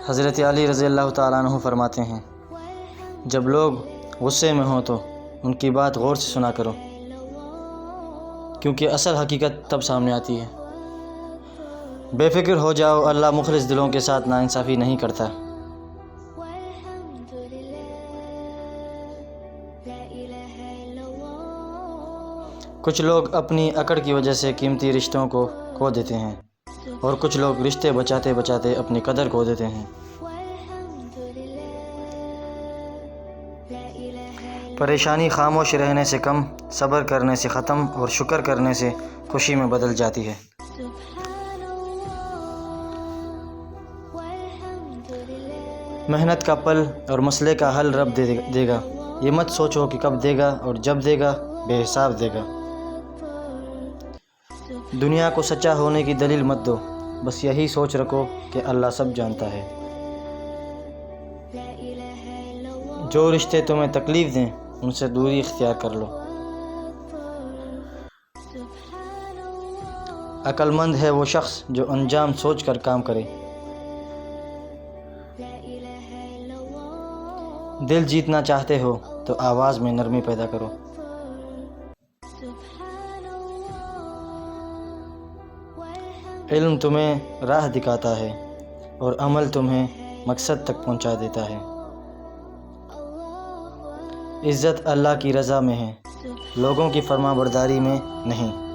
حضرت علی رضی اللہ تعالیٰ عنہ فرماتے ہیں، جب لوگ غصے میں ہوں تو ان کی بات غور سے سنا کرو، کیونکہ اصل حقیقت تب سامنے آتی ہے۔ بے فکر ہو جاؤ، اللہ مخلص دلوں کے ساتھ ناانصافی نہیں کرتا۔ کچھ لوگ اپنی اکڑ کی وجہ سے قیمتی رشتوں کو کھو دیتے ہیں، اور کچھ لوگ رشتے بچاتے بچاتے اپنی قدر کھو دیتے ہیں۔ پریشانی خاموش رہنے سے کم، صبر کرنے سے ختم، اور شکر کرنے سے خوشی میں بدل جاتی ہے۔ محنت کا پل اور مسئلے کا حل رب دے گا، یہ مت سوچو کہ کب دے گا، اور جب دے گا بے حساب دے گا۔ دنیا کو سچا ہونے کی دلیل مت دو، بس یہی سوچ رکھو کہ اللہ سب جانتا ہے۔ جو رشتے تمہیں تکلیف دیں ان سے دوری اختیار کر لو۔ عقل مند ہے وہ شخص جو انجام سوچ کر کام کرے۔ دل جیتنا چاہتے ہو تو آواز میں نرمی پیدا کرو۔ علم تمہیں راہ دکھاتا ہے اور عمل تمہیں مقصد تک پہنچا دیتا ہے۔ عزت اللہ کی رضا میں ہے، لوگوں کی فرما برداری میں نہیں۔